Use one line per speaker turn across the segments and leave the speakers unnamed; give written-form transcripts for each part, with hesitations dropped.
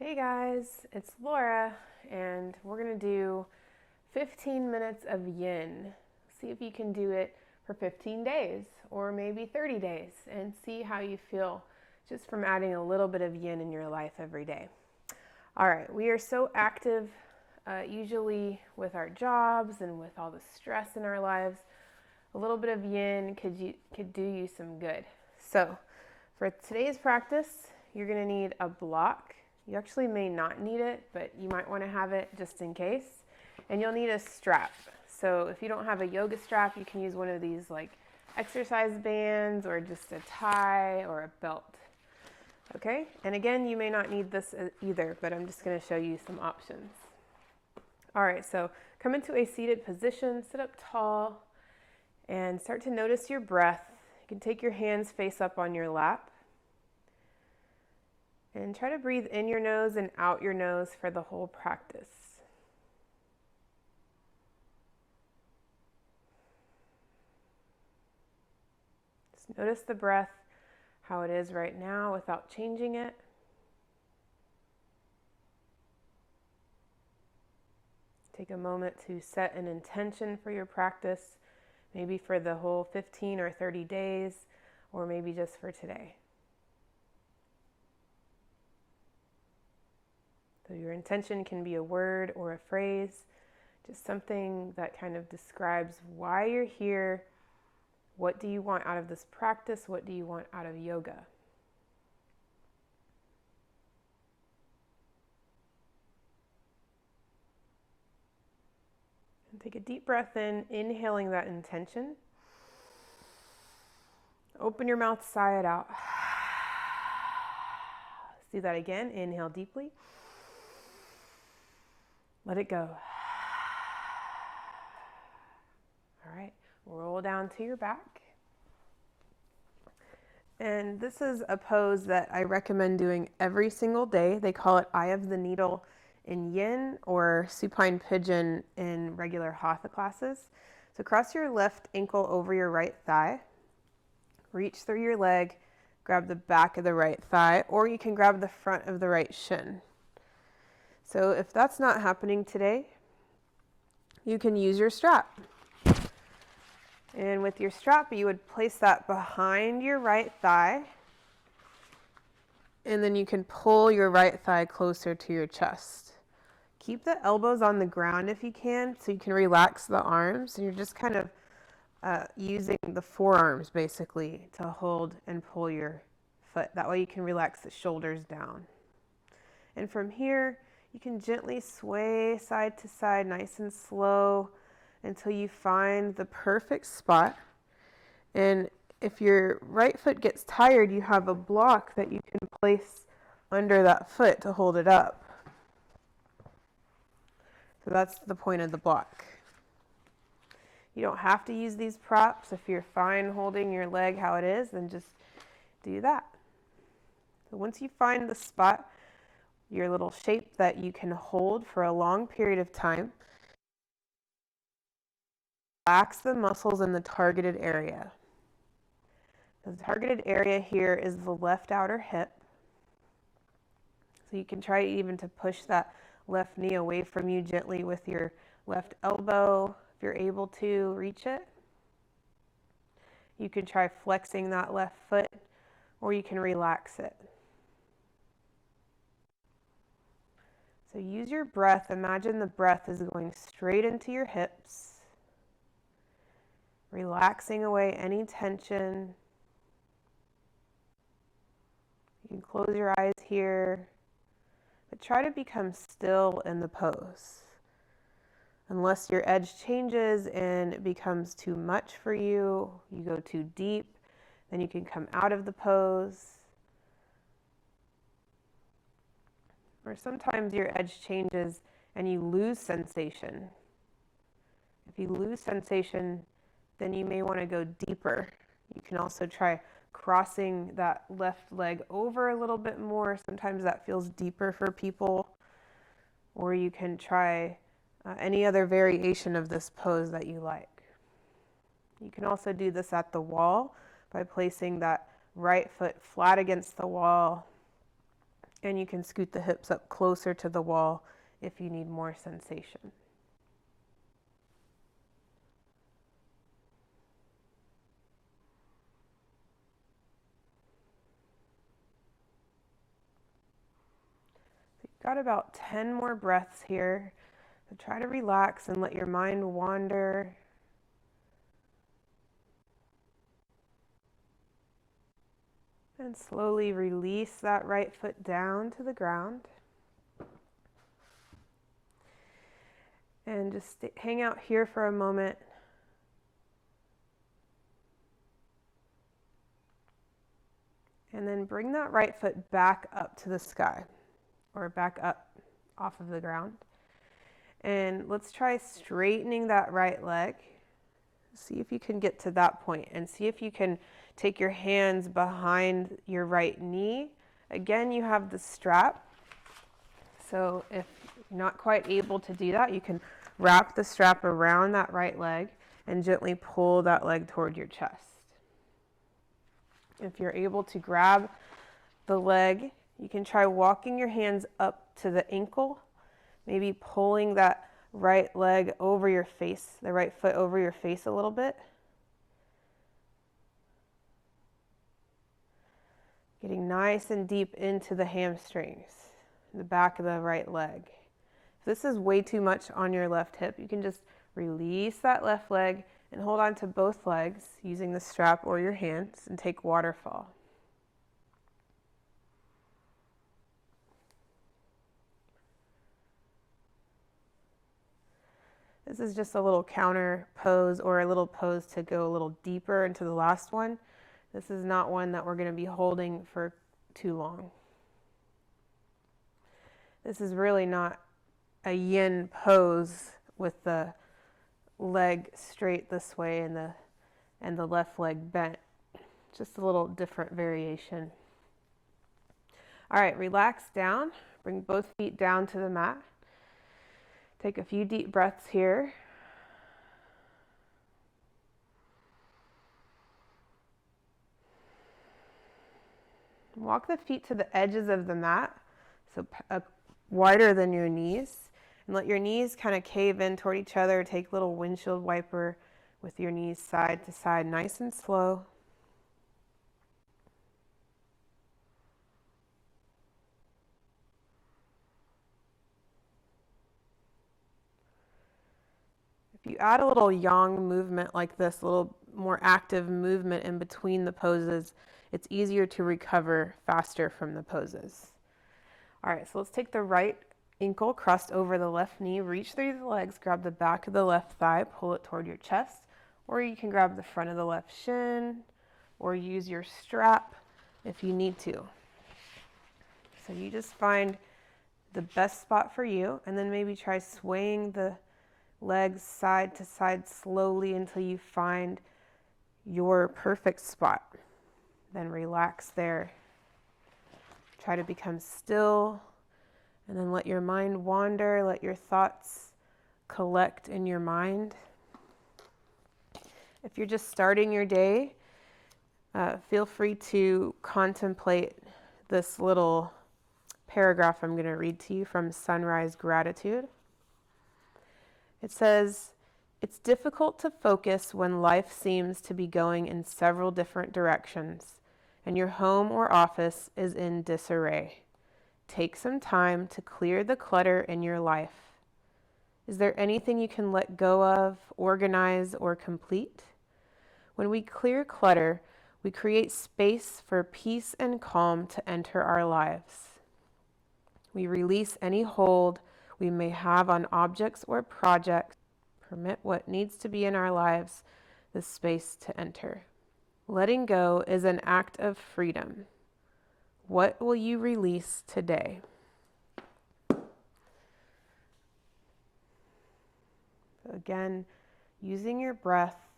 Hey guys, it's Laura, and we're going to do 15 minutes of yin. See if you can do it for 15 days or maybe 30 days and see how you feel just from adding a little bit of yin in your life every day. All right, we are so active, usually with our jobs and with all the stress in our lives. A little bit of yin could do you some good. So, for today's practice, you're going to need a block. You actually may not need it, but you might want to have it just in case. And you'll need a strap. So if you don't have a yoga strap, you can use one of these like exercise bands or just a tie or a belt. Okay? And again, you may not need this either, but I'm just going to show you some options. All right, so come into a seated position, sit up tall, and start to notice your breath. You can take your hands face up on your lap. And try to breathe in your nose and out your nose for the whole practice. Just notice the breath, how it is right now without changing it. Take a moment to set an intention for your practice, maybe for the whole 15 or 30 days, or maybe just for today. So your intention can be a word or a phrase, just something that kind of describes why you're here. What do you want out of this practice? What do you want out of yoga? And take a deep breath in, inhaling that intention. Open your mouth, sigh it out. Let's do that again. Inhale deeply. Let it go. All right, roll down to your back. And this is a pose that I recommend doing every single day. They call it Eye of the Needle in yin or supine pigeon in regular hatha classes. So cross your left ankle over your right thigh. Reach through your leg, grab the back of the right thigh, or you can grab the front of the right shin. So if that's not happening today, you can use your strap. And with your strap, you would place that behind your right thigh, and then you can pull your right thigh closer to your chest. Keep the elbows on the ground if you can, so you can relax the arms, and you're just kind of using the forearms basically to hold and pull your foot. That way you can relax the shoulders down. And from here, you can gently sway side to side, nice and slow, until you find the perfect spot. And if your right foot gets tired, you have a block that you can place under that foot to hold it up. So that's the point of the block. You don't have to use these props. If you're fine holding your leg how it is, then just do that. So once you find the spot, your little shape that you can hold for a long period of time, relax the muscles in the targeted area. The targeted area here is the left outer hip. So you can try even to push that left knee away from you gently with your left elbow, if you're able to reach it. You can try flexing that left foot, or you can relax it. So use your breath. Imagine the breath is going straight into your hips, relaxing away any tension. You can close your eyes here, but try to become still in the pose. Unless your edge changes and it becomes too much for you, you go too deep, then you can come out of the pose. Or sometimes your edge changes and you lose sensation. If you lose sensation, then you may want to go deeper. You can also try crossing that left leg over a little bit more. Sometimes that feels deeper for people. Or you can try any other variation of this pose that you like. You can also do this at the wall by placing that right foot flat against the wall And you can scoot the hips up closer to the wall if you need more sensation. So you've got about 10 more breaths here. So try to relax and let your mind wander. And slowly release that right foot down to the ground. And just hang out here for a moment. And then bring that right foot back up to the sky, or back up off of the ground. And let's try straightening that right leg. See if you can get to that point, and see if you can take your hands behind your right knee. Again, you have the strap. So if you're not quite able to do that, you can wrap the strap around that right leg and gently pull that leg toward your chest. If you're able to grab the leg, you can try walking your hands up to the ankle, maybe pulling that right leg over your face, the right foot over your face a little bit. Getting nice and deep into the hamstrings, the back of the right leg. If this is way too much on your left hip, you can just release that left leg and hold on to both legs using the strap or your hands and take waterfall. This is just a little counter pose, or a little pose to go a little deeper into the last one. This is not one that we're going to be holding for too long. This is really not a yin pose with the leg straight this way and the left leg bent. Just a little different variation. All right, relax down. Bring both feet down to the mat. Take a few deep breaths here. Walk the feet to the edges of the mat, so wider than your knees, and let your knees kind of cave in toward each other. Take a little windshield wiper with your knees side to side, nice and slow. If you add a little yang movement like this, a little more active movement in between the poses, it's easier to recover faster from the poses. All right, so let's take the right ankle crossed over the left knee, reach through the legs, grab the back of the left thigh, pull it toward your chest, or you can grab the front of the left shin, or use your strap if you need to. So you just find the best spot for you, and then maybe try swaying the legs side to side slowly until you find your perfect spot. Then relax there. Try to become still, and then let your mind wander, let your thoughts collect in your mind. If you're just starting your day, feel free to contemplate this little paragraph I'm going to read to you from Sunrise Gratitude. It says, "It's difficult to focus when life seems to be going in several different directions and your home or office is in disarray. Take some time to clear the clutter in your life. Is there anything you can let go of, organize, or complete? When we clear clutter, we create space for peace and calm to enter our lives. We release any hold we may have on objects or projects. Permit what needs to be in our lives the space to enter. Letting go is an act of freedom. What will you release today?" Again, using your breath,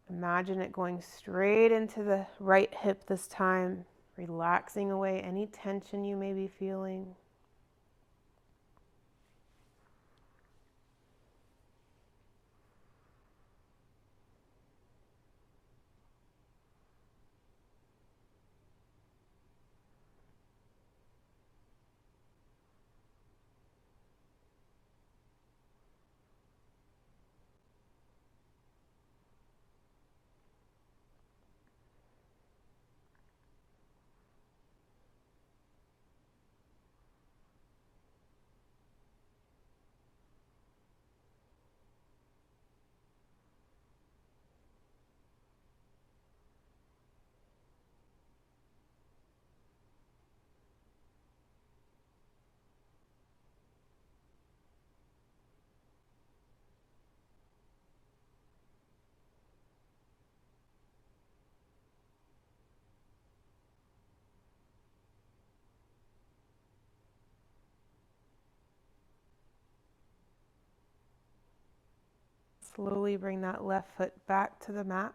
imagine it going straight into the right hip this time, relaxing away any tension you may be feeling. Slowly bring that left foot back to the mat.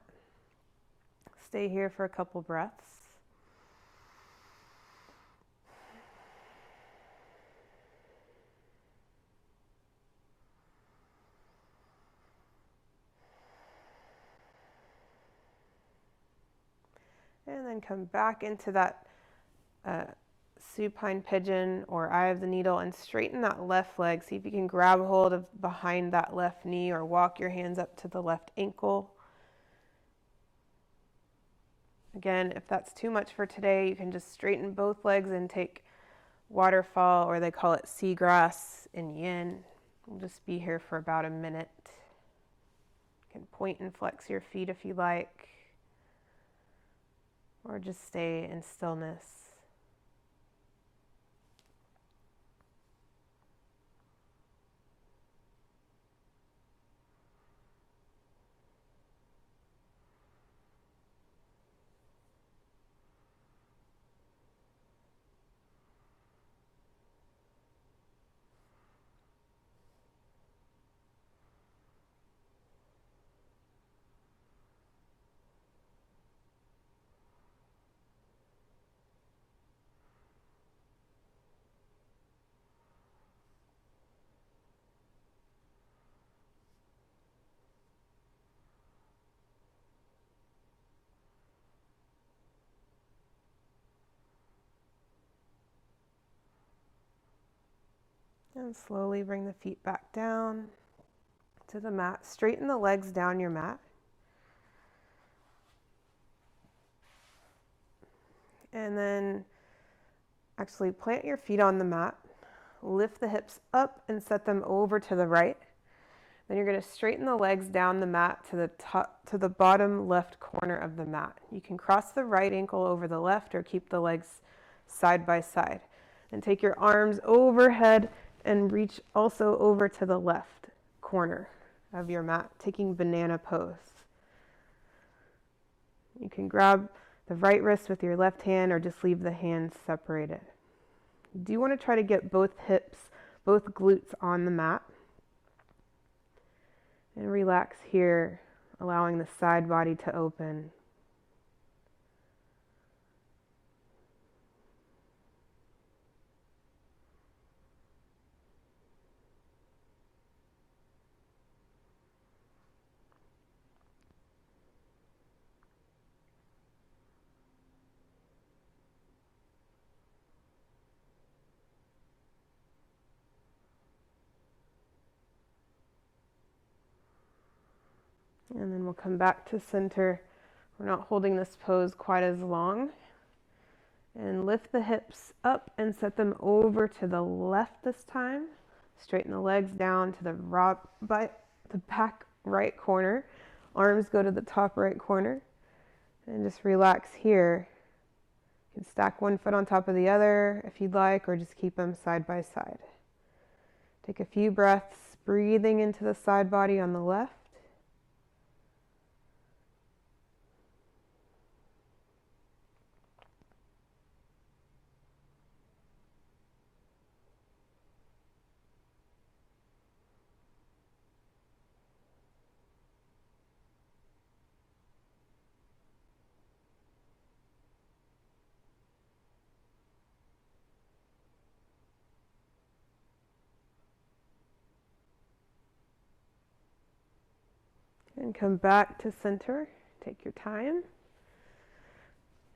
Stay here for a couple breaths. And then come back into that supine pigeon or eye of the needle and straighten that left leg. See if you can grab hold of behind that left knee or walk your hands up to the left ankle. Again, if that's too much for today, you can just straighten both legs and take waterfall, or they call it seagrass in yin. We'll just be here for about a minute. You can point and flex your feet if you like, or just stay in stillness. And slowly bring the feet back down to the mat. Straighten the legs down your mat. And then actually plant your feet on the mat. Lift the hips up and set them over to the right. Then you're going to straighten the legs down the mat to the top, to the bottom left corner of the mat. You can cross the right ankle over the left or keep the legs side by side. And take your arms overhead and reach also over to the left corner of your mat, taking banana pose. You can grab the right wrist with your left hand or just leave the hands separated. You do want to try to get both hips, both glutes on the mat. And relax here, allowing the side body to open. And then we'll come back to center. We're not holding this pose quite as long. And lift the hips up and set them over to the left this time. Straighten the legs down to the back right corner. Arms go to the top right corner. And just relax here. You can stack one foot on top of the other if you'd like, or just keep them side by side. Take a few breaths, breathing into the side body on the left. And come back to center. Take your time.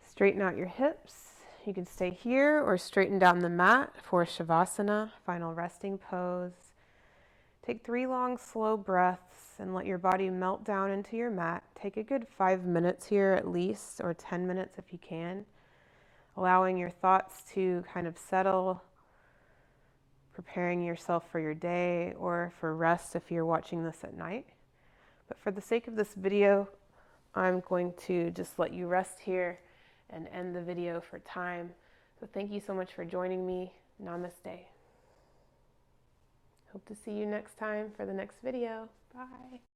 Straighten out your hips. You can stay here or straighten down the mat for Shavasana, final resting pose. Take 3 long, slow breaths and let your body melt down into your mat. Take a good 5 minutes here at least, or 10 minutes if you can. Allowing your thoughts to kind of settle, preparing yourself for your day or for rest if you're watching this at night. But for the sake of this video, I'm going to just let you rest here and end the video for time. So thank you so much for joining me. Namaste. Hope to see you next time for the next video. Bye.